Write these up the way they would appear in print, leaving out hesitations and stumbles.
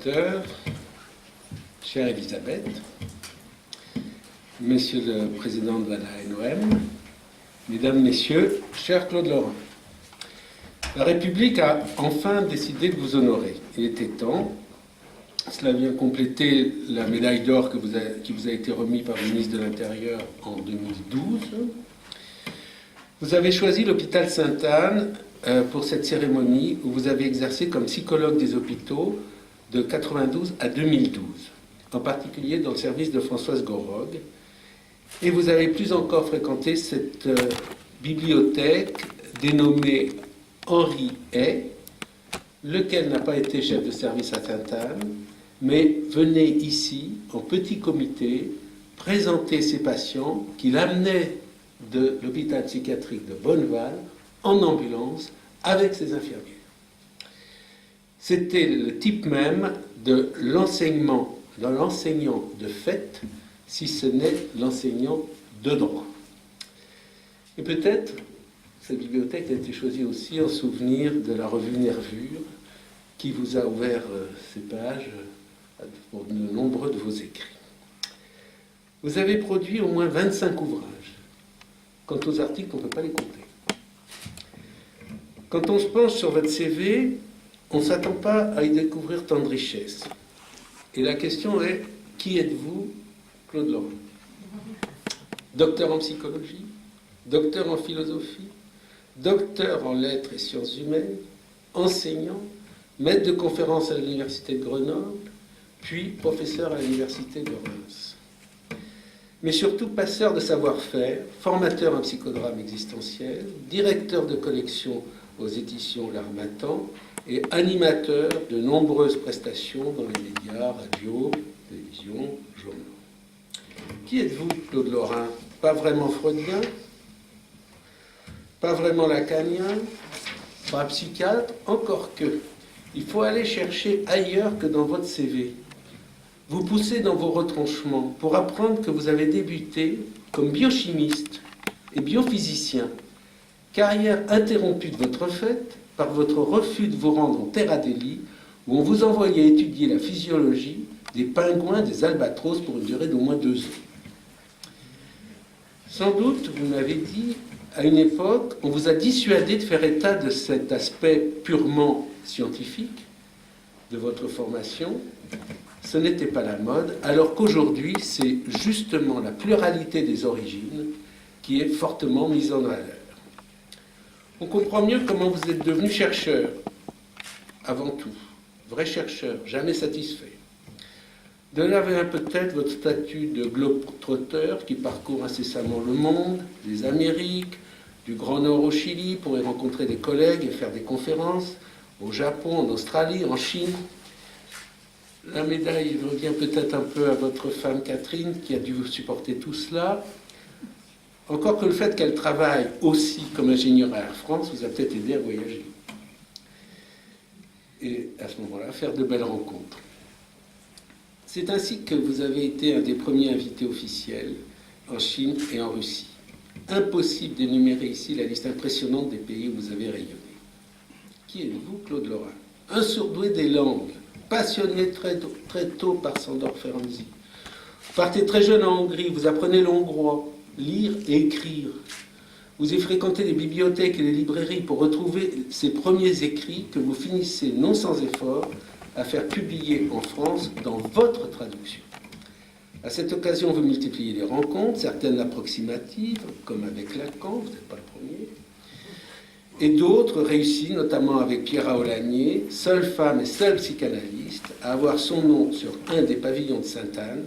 directeur, chère Elisabeth, Monsieur le Président de la NOM, Mesdames, Messieurs, cher Claude Lorrain. La République a enfin décidé de vous honorer. Il était temps. Cela vient compléter la médaille d'or qui vous a été remise par le ministre de l'Intérieur en 2012. Vous avez choisi l'hôpital Sainte-Anne pour cette cérémonie où vous avez exercé comme psychologue des hôpitaux de 92 à 2012, en particulier dans le service de Françoise Gorog. Et vous avez plus encore fréquenté cette bibliothèque dénommée Henri Hay, lequel n'a pas été chef de service à Sainte-Anne, mais venait ici, en petit comité, présenter ses patients qu'il amenait de l'hôpital psychiatrique de Bonneval en ambulance avec ses infirmières. C'était le type même de l'enseignement, de l'enseignant de fait, si ce n'est l'enseignant de droit. Et peut-être, cette bibliothèque a été choisie aussi en souvenir de la revue Nervure, qui vous a ouvert ces pages pour de nombreux de vos écrits. Vous avez produit au moins 25 ouvrages. Quant aux articles, on ne peut pas les compter. Quand on se penche sur votre CV, on ne s'attend pas à y découvrir tant de richesses. Et la question est, qui êtes-vous, Claude Lorrain? Docteur en psychologie, docteur en philosophie, docteur en lettres et sciences humaines, enseignant, maître de conférences à l'université de Grenoble, puis professeur à l'université de Reims. Mais surtout passeur de savoir-faire, formateur en psychodrame existentiel, directeur de collection aux éditions L'Harmattan et animateur de nombreuses prestations dans les médias, radio, télévision, journaux. Qui êtes-vous, Claude Lorrain? Pas vraiment freudien, pas vraiment lacanien, pas psychiatre, encore que. Il faut aller chercher ailleurs que dans votre CV. Vous poussez dans vos retranchements pour apprendre que vous avez débuté comme biochimiste et biophysicien, carrière interrompue de votre fait par votre refus de vous rendre en Terre Adélie, où on vous envoyait étudier la physiologie des pingouins des albatros pour une durée d'au moins 2 ans. Sans doute, vous m'avez dit, à une époque, on vous a dissuadé de faire état de cet aspect purement scientifique de votre formation. Ce n'était pas la mode, alors qu'aujourd'hui, c'est justement la pluralité des origines qui est fortement mise en valeur. On comprend mieux comment vous êtes devenu chercheur, avant tout, vrai chercheur, jamais satisfait. De là vient peut-être votre statut de globe-trotteur qui parcourt incessamment le monde, les Amériques, du Grand Nord au Chili pour y rencontrer des collègues et faire des conférences, au Japon, en Australie, en Chine. La médaille revient peut-être un peu à votre femme Catherine qui a dû vous supporter tout cela. Encore que le fait qu'elle travaille aussi comme ingénieure à Air France vous a peut-être aidé à voyager. Et à ce moment-là, faire de belles rencontres. C'est ainsi que vous avez été un des premiers invités officiels en Chine et en Russie. Impossible d'énumérer ici la liste impressionnante des pays où vous avez rayonné. Qui êtes-vous, Claude Lorrain? Un surdoué des langues, passionné très tôt par Sándor Ferenczi. Vous partez très jeune en Hongrie, vous apprenez le hongrois, lire et écrire. Vous y fréquentez les bibliothèques et les librairies pour retrouver ces premiers écrits que vous finissez, non sans effort, à faire publier en France dans votre traduction. À cette occasion, vous multipliez les rencontres, certaines approximatives, comme avec Lacan, vous n'êtes pas le premier, et d'autres réussies, notamment avec Pierre Aulagnier, seule femme et seule psychanalyste, à avoir son nom sur un des pavillons de Sainte-Anne.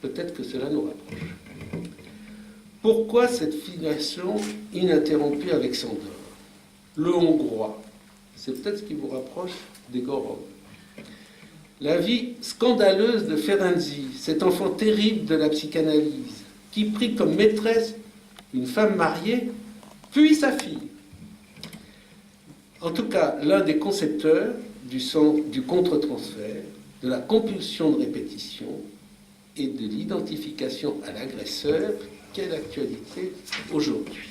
Peut-être que cela nous rapproche. Pourquoi cette filiation ininterrompue avec Sándor? Le hongrois, c'est peut-être ce qui vous rapproche des Gorog. La vie scandaleuse de Ferenczi, cet enfant terrible de la psychanalyse, qui prit comme maîtresse une femme mariée, puis sa fille. En tout cas, l'un des concepteurs du contre-transfert, de la compulsion de répétition et de l'identification à l'agresseur, quelle actualité aujourd'hui.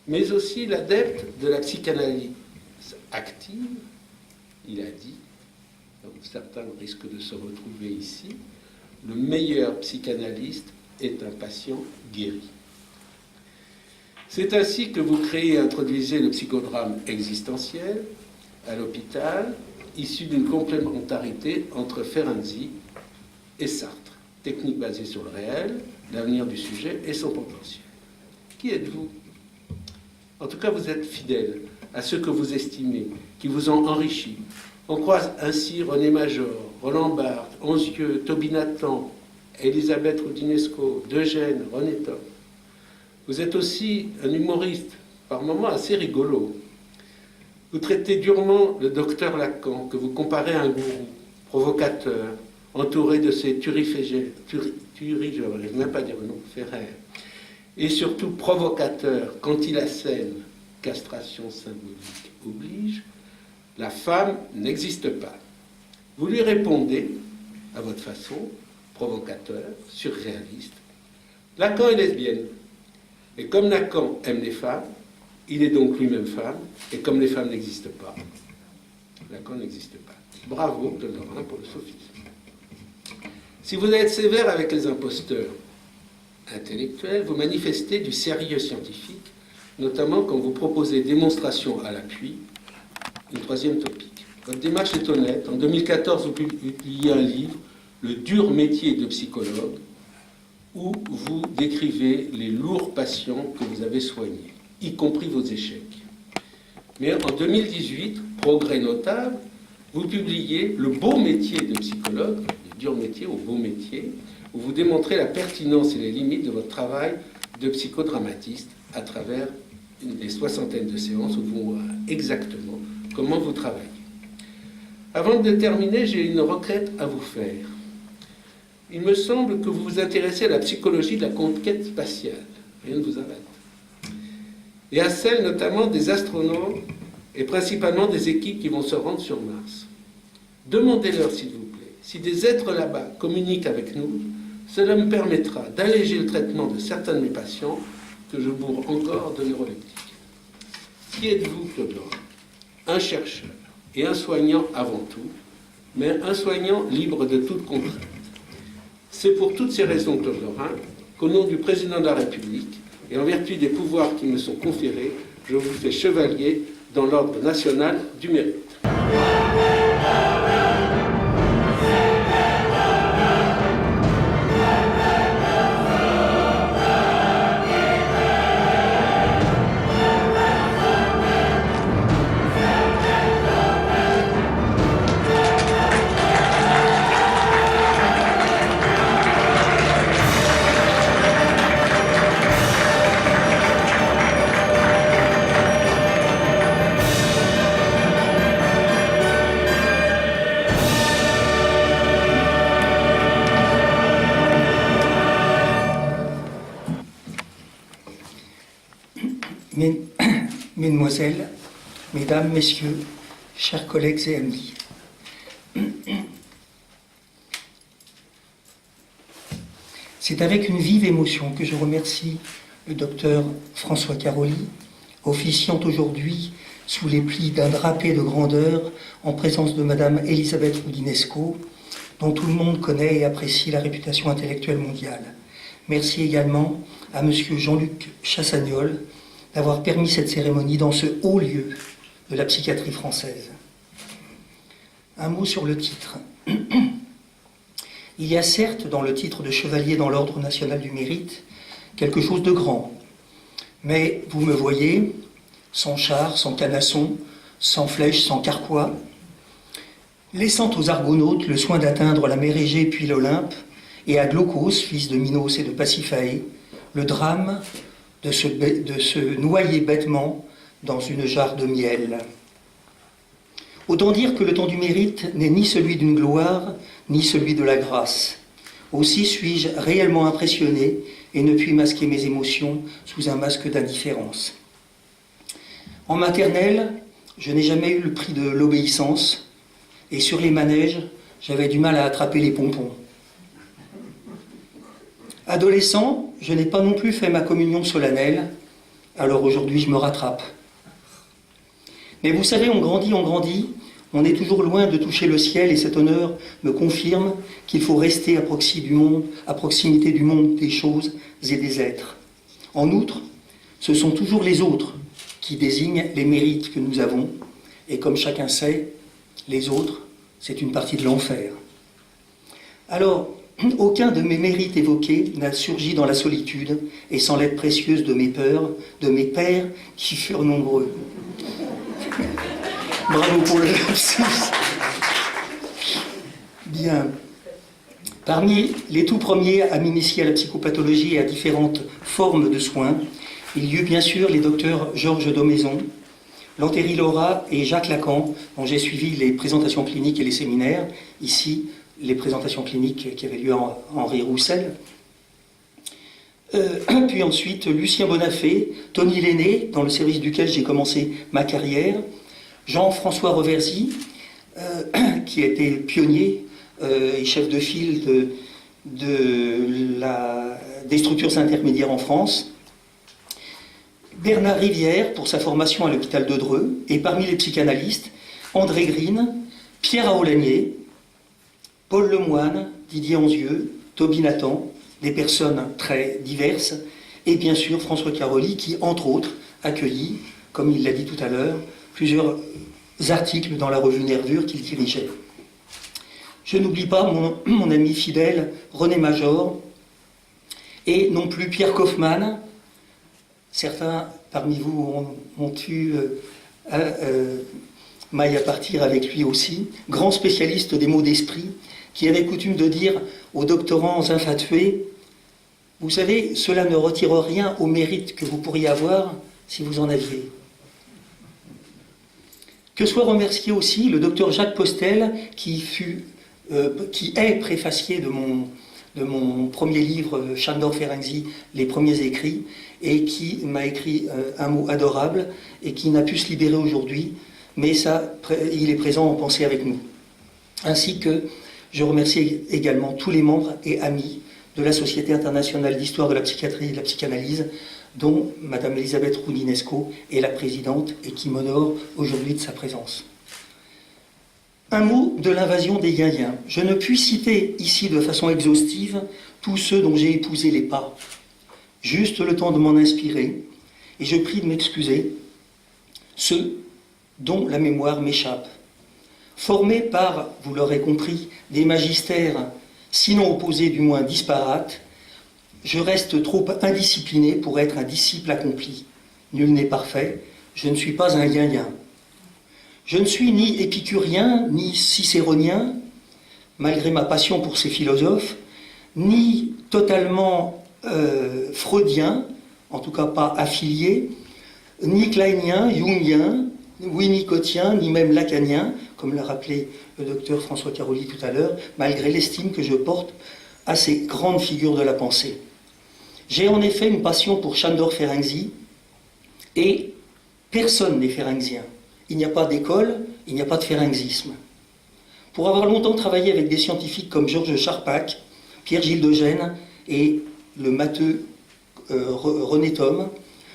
Mais aussi l'adepte de la psychanalyse active, il a dit, donc certains risquent de se retrouver ici, le meilleur psychanalyste est un patient guéri. C'est ainsi que vous créez et introduisez le psychodrame existentiel à l'hôpital, issu d'une complémentarité entre Ferenczi et Sartre. Technique basée sur le réel, l'avenir du sujet et son potentiel. Qui êtes-vous? En tout cas, vous êtes fidèle à ceux que vous estimez, qui vous ont enrichi. On croise ainsi René Major, Roland Barthes, Onzieux, Toby Nathan, Elisabeth Roudinesco, D'Eugène, René Top. Vous êtes aussi un humoriste, par moments assez rigolo. Vous traitez durement le docteur Lacan, que vous comparez à un gourou, provocateur, entouré de ses turifégiens, je n'arrive même pas à dire le nom, Ferrer, et surtout provocateur quand il assène, castration symbolique oblige, la femme n'existe pas. Vous lui répondez, à votre façon, provocateur, surréaliste, Lacan est lesbienne. Et comme Lacan aime les femmes, il est donc lui-même femme, et comme les femmes n'existent pas, Lacan n'existe pas. Bravo, Claude Lorrain, pour le sophisme. Si vous êtes sévère avec les imposteurs intellectuels, vous manifestez du sérieux scientifique, notamment quand vous proposez démonstration à l'appui, une troisième topique. Votre démarche est honnête. En 2014, vous publiez un livre, Le dur métier de psychologue, où vous décrivez les lourds patients que vous avez soignés, y compris vos échecs. Mais en 2018, progrès notable, vous publiez Le beau métier de psychologue, le dur métier au beau métier, où vous démontrez la pertinence et les limites de votre travail de psychodramatiste à travers des soixantaines de séances où vous voyez exactement comment vous travaillez. Avant de terminer, j'ai une requête à vous faire. Il me semble que vous vous intéressez à la psychologie de la conquête spatiale. Rien ne vous arrête. Et à celle notamment des astronautes et principalement des équipes qui vont se rendre sur Mars. Demandez-leur, s'il vous plaît, si des êtres là-bas communiquent avec nous, cela me permettra d'alléger le traitement de certains de mes patients que je bourre encore de neuroleptiques. Qui êtes-vous, Claude Lorrain? Un chercheur et un soignant avant tout, mais un soignant libre de toute contrainte. C'est pour toutes ces raisons, Claude Lorrain, qu'au nom du président de la République et en vertu des pouvoirs qui me sont conférés, je vous fais chevalier dans l'ordre national du mérite. Mesdemoiselles, Mesdames, Messieurs, chers collègues et amis. C'est avec une vive émotion que je remercie le docteur François Caroli, officiant aujourd'hui sous les plis d'un drapé de grandeur en présence de Madame Elisabeth Roudinesco, dont tout le monde connaît et apprécie la réputation intellectuelle mondiale. Merci également à Monsieur Jean-Luc Chassagnol d'avoir permis cette cérémonie dans ce haut lieu de la psychiatrie française. Un mot sur le titre. Il y a certes dans le titre de chevalier dans l'ordre national du mérite quelque chose de grand, mais vous me voyez, sans char, sans canasson, sans flèche, sans carquois, laissant aux Argonautes le soin d'atteindre la mer Égée puis l'Olympe, et à Glaucos, fils de Minos et de Pasiphae, le drame de se noyer bêtement dans une jarre de miel. Autant dire que le temps du mérite n'est ni celui d'une gloire, ni celui de la grâce. Aussi suis-je réellement impressionné et ne puis masquer mes émotions sous un masque d'indifférence. En maternelle, je n'ai jamais eu le prix de l'obéissance, et sur les manèges, j'avais du mal à attraper les pompons. Adolescent, je n'ai pas non plus fait ma communion solennelle, alors aujourd'hui je me rattrape. Mais vous savez, on grandit, On est toujours loin de toucher le ciel et cet honneur me confirme qu'il faut rester à proximité du monde des choses et des êtres. En outre, ce sont toujours les autres qui désignent les mérites que nous avons. Et comme chacun sait, les autres, c'est une partie de l'enfer. Alors, aucun de mes mérites évoqués n'a surgi dans la solitude et sans l'aide précieuse de mes peurs, de mes pères qui furent nombreux. Bravo pour le lapsus. Bien. Parmi les tout premiers à m'initier à la psychopathologie et à différentes formes de soins, il y eut bien sûr les docteurs Georges Daumaison, Lantéry Laura et Jacques Lacan, dont j'ai suivi les présentations cliniques et les séminaires, ici les présentations cliniques qui avaient lieu en Henri Roussel. Puis ensuite Lucien Bonafé, Tony Lenné, dans le service duquel j'ai commencé ma carrière, Jean-François Reversy, qui était pionnier et chef de file des structures intermédiaires en France, Bernard Rivière pour sa formation à l'hôpital de Dreux, et parmi les psychanalystes, André Green, Pierre Aulagnier, Paul Lemoine, Didier Anzieux, Toby Nathan, des personnes très diverses, et bien sûr François Caroli qui, entre autres, accueillit, comme il l'a dit tout à l'heure, plusieurs articles dans la revue Nervure qu'il dirigeait. Je n'oublie pas mon ami fidèle René Major, et non plus Pierre Kaufmann. Certains parmi vous ont eu maille à partir avec lui aussi, grand spécialiste des mots d'esprit, qui avait coutume de dire aux doctorants infatués, vous savez, cela ne retire rien au mérite que vous pourriez avoir si vous en aviez. Que soit remercié aussi le docteur Jacques Postel, qui est préfacier de mon premier livre, Sándor Ferenczi, les premiers écrits, et qui m'a écrit un mot adorable, et qui n'a pu se libérer aujourd'hui, mais il est présent en pensée avec nous. Ainsi que je remercie également tous les membres et amis de la Société internationale d'histoire de la psychiatrie et de la psychanalyse, dont Mme Elisabeth Roudinesco est la présidente et qui m'honore aujourd'hui de sa présence. Un mot de l'invasion des yin-yin. Je ne puis citer ici de façon exhaustive tous ceux dont j'ai épousé les pas. Juste le temps de m'en inspirer, et je prie de m'excuser, ceux dont la mémoire m'échappe. Formés par, vous l'aurez compris, des magistères, sinon opposés du moins disparates, je reste trop indiscipliné pour être un disciple accompli. Nul n'est parfait, je ne suis pas un yin-yin. Je ne suis ni épicurien, ni cicéronien, malgré ma passion pour ces philosophes, ni totalement freudien, en tout cas pas affilié, ni kleinien, jungien, winnicottien, ni même lacanien, comme l'a rappelé le docteur François Caroli tout à l'heure, malgré l'estime que je porte à ces grandes figures de la pensée. J'ai en effet une passion pour Sándor Ferenczi, et personne n'est ferenczien. Il n'y a pas d'école, il n'y a pas de ferenczisme. Pour avoir longtemps travaillé avec des scientifiques comme Georges Charpak, Pierre-Gilles de Gênes et le matheux René Thom,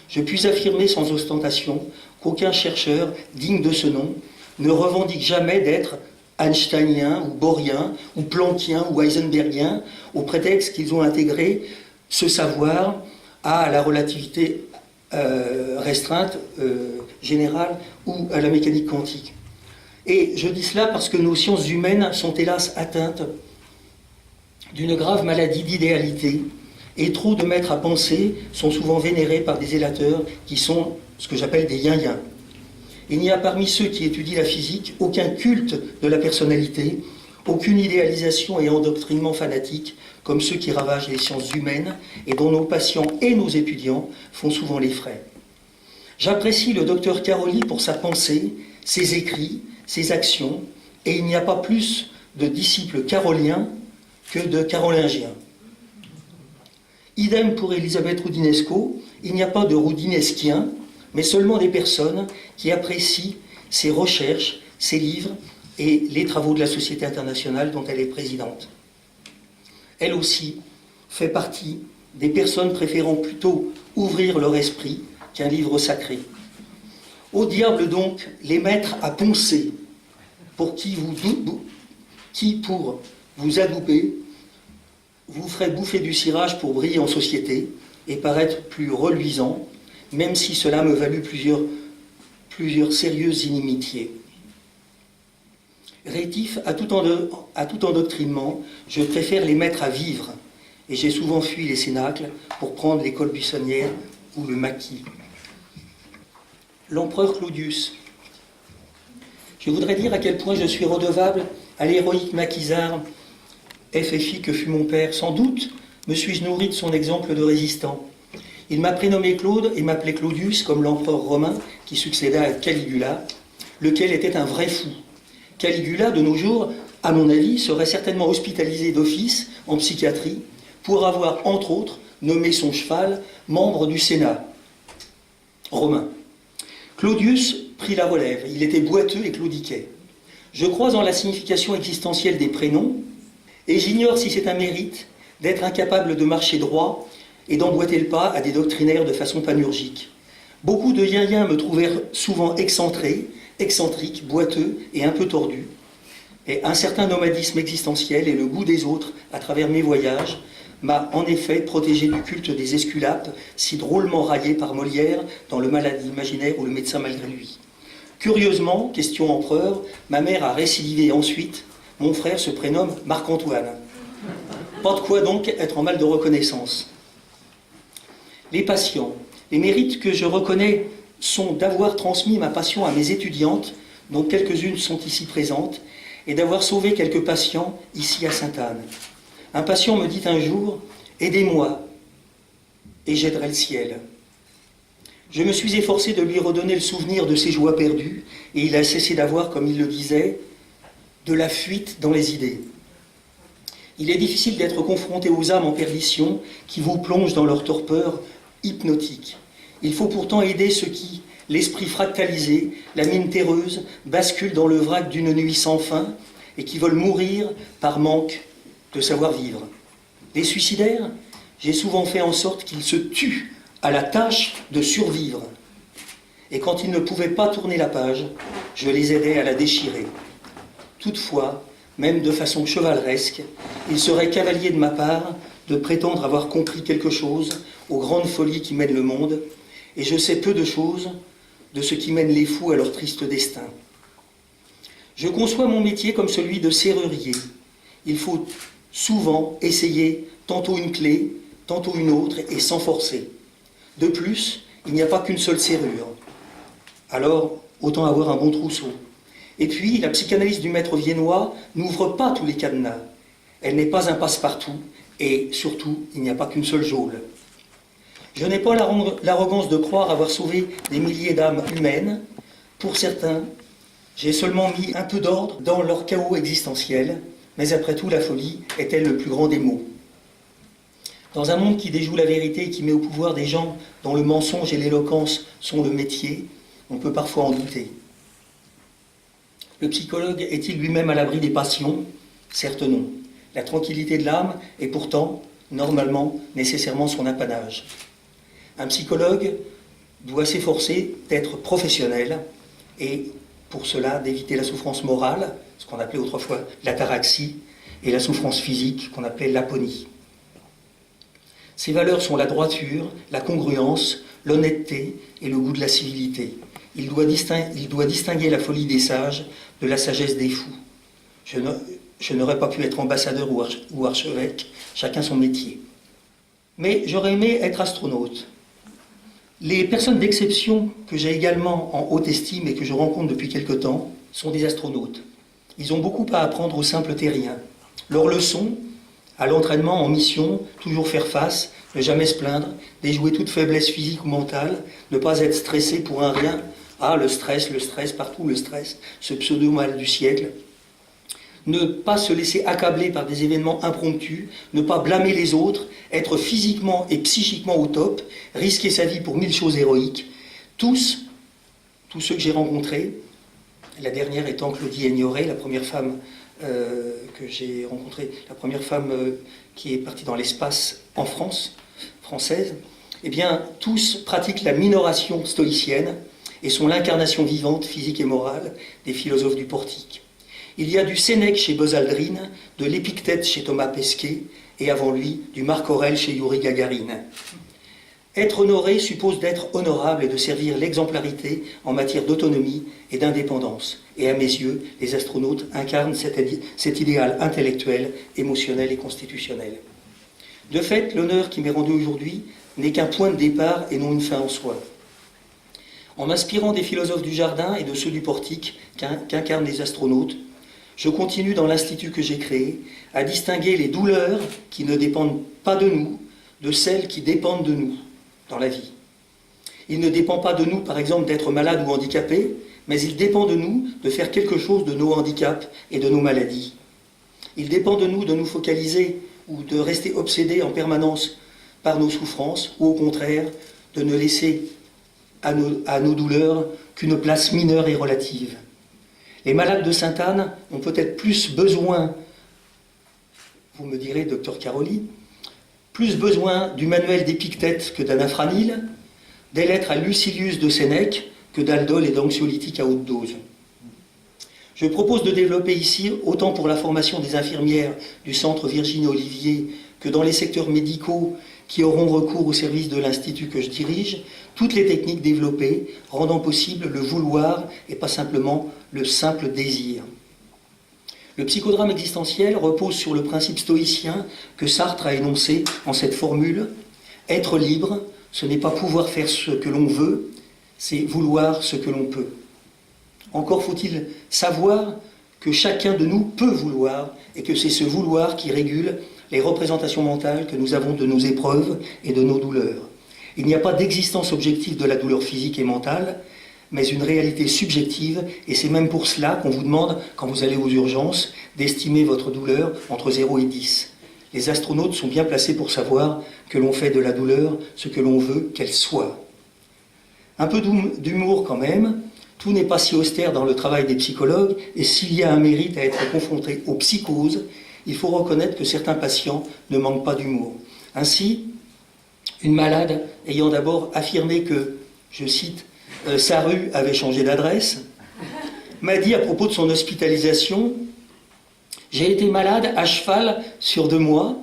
je puis affirmer sans ostentation qu'aucun chercheur digne de ce nom ne revendique jamais d'être einsteinien ou borien ou planckien ou heisenbergien au prétexte qu'ils ont intégré ce savoir à la relativité restreinte, générale ou à la mécanique quantique. Et je dis cela parce que nos sciences humaines sont hélas atteintes d'une grave maladie d'idéalité, et trop de maîtres à penser sont souvent vénérés par des zélateurs qui sont ce que j'appelle des yin-yin. Il n'y a parmi ceux qui étudient la physique aucun culte de la personnalité, aucune idéalisation et endoctrinement fanatique comme ceux qui ravagent les sciences humaines et dont nos patients et nos étudiants font souvent les frais. J'apprécie le docteur Caroli pour sa pensée, ses écrits, ses actions, et il n'y a pas plus de disciples caroliens que de carolingiens. Idem pour Elisabeth Roudinesco, il n'y a pas de roudinesquiens, mais seulement des personnes qui apprécient ses recherches, ses livres et les travaux de la Société internationale dont elle est présidente. Elle aussi fait partie des personnes préférant plutôt ouvrir leur esprit qu'un livre sacré. Au diable donc les maîtres à poncer, qui, pour vous adouber, vous ferait bouffer du cirage pour briller en société et paraître plus reluisant, même si cela me valut plusieurs sérieuses inimitiés. Rétif à tout endoctrinement, je préfère les mettre à vivre, et j'ai souvent fui les cénacles pour prendre l'école buissonnière ou le maquis. L'empereur Claudius. Je voudrais dire à quel point je suis redevable à l'héroïque maquisard FFI que fut mon père. Sans doute me suis-je nourri de son exemple de résistant. Il m'a prénommé Claude et m'appelait Claudius, comme l'empereur romain qui succéda à Caligula, lequel était un vrai fou. Caligula, de nos jours, à mon avis, serait certainement hospitalisé d'office en psychiatrie pour avoir, entre autres, nommé son cheval membre du Sénat romain. Claudius prit la relève. Il était boiteux et claudiquait. Je crois en la signification existentielle des prénoms et j'ignore si c'est un mérite d'être incapable de marcher droit et d'emboîter le pas à des doctrinaires de façon panurgique. Beaucoup de yin-yin me trouvèrent souvent excentrique, boiteux et un peu tordu. Et un certain nomadisme existentiel et le goût des autres à travers mes voyages m'a en effet protégé du culte des Esculapes, si drôlement raillé par Molière dans Le Malade imaginaire ou Le médecin malgré lui. Curieusement, question empereur, ma mère a récidivé ensuite. Mon frère se prénomme Marc-Antoine. Pas de quoi donc être en mal de reconnaissance. Les patients. Les mérites que je reconnais sont d'avoir transmis ma passion à mes étudiantes, dont quelques-unes sont ici présentes, et d'avoir sauvé quelques patients ici à Sainte-Anne. Un patient me dit un jour « Aidez-moi, et j'aiderai le ciel ». Je me suis efforcé de lui redonner le souvenir de ses joies perdues, et il a cessé d'avoir, comme il le disait, de la fuite dans les idées. Il est difficile d'être confronté aux âmes en perdition qui vous plongent dans leur torpeur hypnotique. Il faut pourtant aider ceux qui, l'esprit fractalisé, la mine terreuse, basculent dans le vrac d'une nuit sans fin et qui veulent mourir par manque de savoir-vivre. Les suicidaires, j'ai souvent fait en sorte qu'ils se tuent à la tâche de survivre. Et quand ils ne pouvaient pas tourner la page, je les aidais à la déchirer. Toutefois, même de façon chevaleresque, il serait cavalier de ma part de prétendre avoir compris quelque chose aux grandes folies qui mènent le monde, et je sais peu de choses de ce qui mène les fous à leur triste destin. Je conçois mon métier comme celui de serrurier. Il faut souvent essayer tantôt une clé, tantôt une autre, et sans forcer. De plus, il n'y a pas qu'une seule serrure. Alors, autant avoir un bon trousseau. Et puis, la psychanalyse du maître viennois n'ouvre pas tous les cadenas. Elle n'est pas un passe-partout, et surtout, il n'y a pas qu'une seule geôle. Je n'ai pas l'arrogance de croire avoir sauvé des milliers d'âmes humaines. Pour certains, j'ai seulement mis un peu d'ordre dans leur chaos existentiel, mais après tout, la folie est-elle le plus grand des maux? Dans un monde qui déjoue la vérité et qui met au pouvoir des gens dont le mensonge et l'éloquence sont le métier, on peut parfois en douter. Le psychologue est-il lui-même à l'abri des passions? Certes non. La tranquillité de l'âme est pourtant, normalement, nécessairement son apanage. Un psychologue doit s'efforcer d'être professionnel et, pour cela, d'éviter la souffrance morale, ce qu'on appelait autrefois l'ataraxie, et la souffrance physique, qu'on appelait l'aponie. Ces valeurs sont la droiture, la congruence, l'honnêteté et le goût de la civilité. Il doit distinguer la folie des sages de la sagesse des fous. Je n'aurais pas pu être ambassadeur ou archevêque, chacun son métier. Mais j'aurais aimé être astronaute. Les personnes d'exception que j'ai également en haute estime et que je rencontre depuis quelque temps sont des astronautes. Ils ont beaucoup à apprendre aux simples terriens. Leur leçon, à l'entraînement, en mission, toujours faire face, ne jamais se plaindre, déjouer toute faiblesse physique ou mentale, ne pas être stressé pour un rien. Ah, le stress, partout le stress, ce pseudo-mal du siècle. Ne pas se laisser accabler par des événements impromptus, ne pas blâmer les autres, être physiquement et psychiquement au top, risquer sa vie pour 1000 choses héroïques. Tous ceux que j'ai rencontrés, la dernière étant Claudie Aignoret, la première femme que j'ai rencontrée, la première femme qui est partie dans l'espace en France, française, eh bien, tous pratiquent la minoration stoïcienne et sont l'incarnation vivante, physique et morale des philosophes du portique. Il y a du Sénèque chez Buzz Aldrin, de l'Épictète chez Thomas Pesquet, et avant lui, du Marc Aurèle chez Youri Gagarine. Être honoré suppose d'être honorable et de servir l'exemplarité en matière d'autonomie et d'indépendance. Et à mes yeux, les astronautes incarnent cet idéal intellectuel, émotionnel et constitutionnel. De fait, l'honneur qui m'est rendu aujourd'hui n'est qu'un point de départ et non une fin en soi. En m'inspirant des philosophes du jardin et de ceux du portique qu'incarnent les astronautes, je continue dans l'institut que j'ai créé à distinguer les douleurs qui ne dépendent pas de nous de celles qui dépendent de nous dans la vie. Il ne dépend pas de nous, par exemple, d'être malade ou handicapé, mais il dépend de nous de faire quelque chose de nos handicaps et de nos maladies. Il dépend de nous focaliser ou de rester obsédés en permanence par nos souffrances, ou au contraire, de ne laisser à nos douleurs qu'une place mineure et relative. Les malades de Sainte-Anne ont peut-être plus besoin, vous me direz, docteur Caroli, plus besoin du manuel d'Épictète que d'Anafranil, des lettres à Lucilius de Sénèque que d'aldol et d'anxiolytiques à haute dose. Je propose de développer ici, autant pour la formation des infirmières du centre Virginie Olivier que dans les secteurs médicaux qui auront recours au service de l'institut que je dirige, toutes les techniques développées rendant possible le vouloir et pas simplement le simple désir. Le psychodrame existentiel repose sur le principe stoïcien que Sartre a énoncé en cette formule « Être libre, ce n'est pas pouvoir faire ce que l'on veut, c'est vouloir ce que l'on peut ». Encore faut-il savoir que chacun de nous peut vouloir et que c'est ce vouloir qui régule les représentations mentales que nous avons de nos épreuves et de nos douleurs. Il n'y a pas d'existence objective de la douleur physique et mentale, mais une réalité subjective, et c'est même pour cela qu'on vous demande, quand vous allez aux urgences, d'estimer votre douleur entre 0 et 10. Les astronautes sont bien placés pour savoir que l'on fait de la douleur ce que l'on veut qu'elle soit. Un peu d'humour quand même, tout n'est pas si austère dans le travail des psychologues, et s'il y a un mérite à être confronté aux psychoses, il faut reconnaître que certains patients ne manquent pas d'humour. Ainsi, une malade ayant d'abord affirmé que, je cite, sa rue avait changé d'adresse, m'a dit à propos de son hospitalisation « J'ai été malade à cheval sur 2 mois.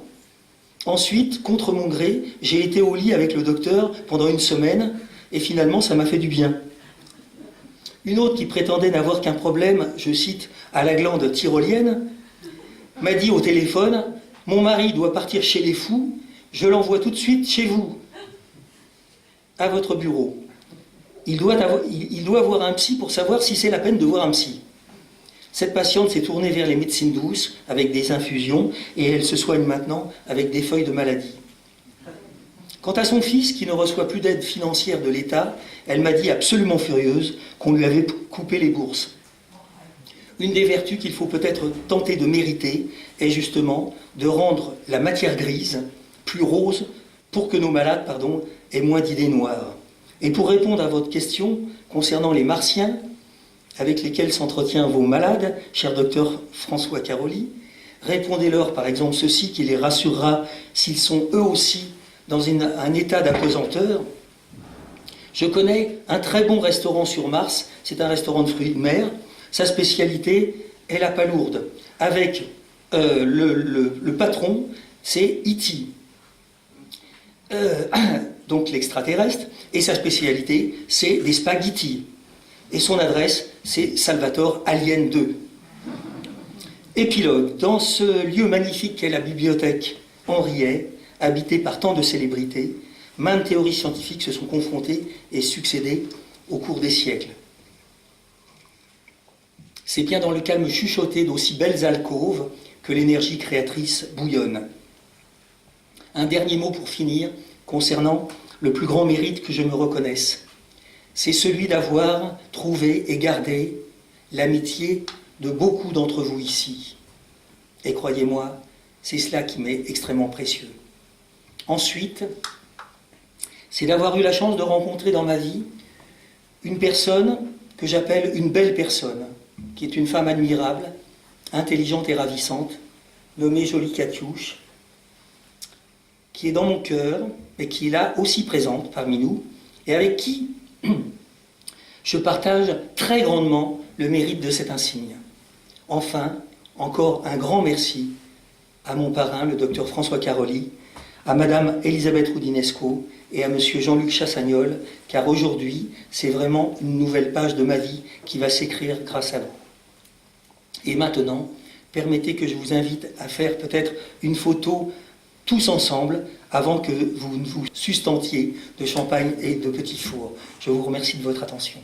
Ensuite, contre mon gré, j'ai été au lit avec le docteur pendant 1 semaine et finalement ça m'a fait du bien. » Une autre qui prétendait n'avoir qu'un problème, je cite, à la glande tyrolienne, m'a dit au téléphone « Mon mari doit partir chez les fous, je l'envoie tout de suite chez vous, à votre bureau. Il doit voir un psy pour savoir si c'est la peine de voir un psy. » Cette patiente s'est tournée vers les médecines douces avec des infusions et elle se soigne maintenant avec des feuilles de maladie. Quant à son fils, qui ne reçoit plus d'aide financière de l'État, elle m'a dit absolument furieuse qu'on lui avait coupé les bourses. Une des vertus qu'il faut peut-être tenter de mériter est justement de rendre la matière grise plus rose pour que nos malades aient moins d'idées noires. Et pour répondre à votre question concernant les martiens avec lesquels s'entretient vos malades, cher docteur François Caroli, répondez-leur par exemple ceci qui les rassurera s'ils sont eux aussi dans un état d'apesanteur. Je connais un très bon restaurant sur Mars, c'est un restaurant de fruits de mer, sa spécialité est la palourde, avec le patron, c'est E.T., donc l'extraterrestre, et sa spécialité, c'est des spaghettis. Et son adresse, c'est Salvatore Alien 2. Épilogue. Dans ce lieu magnifique qu'est la bibliothèque Henriet, habitée par tant de célébrités, maintes théories scientifiques se sont confrontées et succédées au cours des siècles. C'est bien dans le calme chuchoté d'aussi belles alcôves que l'énergie créatrice bouillonne. Un dernier mot pour finir, concernant le plus grand mérite que je me reconnaisse. C'est celui d'avoir trouvé et gardé l'amitié de beaucoup d'entre vous ici. Et croyez-moi, c'est cela qui m'est extrêmement précieux. Ensuite, c'est d'avoir eu la chance de rencontrer dans ma vie une personne que j'appelle une belle personne, qui est une femme admirable, intelligente et ravissante, nommée Jolie Catiouche, qui est dans mon cœur, mais qui est là aussi présente parmi nous, et avec qui je partage très grandement le mérite de cet insigne. Enfin, encore un grand merci à mon parrain, le docteur François Caroli, à Madame Elisabeth Roudinesco et à Monsieur Jean-Luc Chassagnol, car aujourd'hui, c'est vraiment une nouvelle page de ma vie qui va s'écrire grâce à vous. Et maintenant, permettez que je vous invite à faire peut-être une photo tous ensemble avant que vous ne vous sustentiez de champagne et de petits fours. Je vous remercie de votre attention.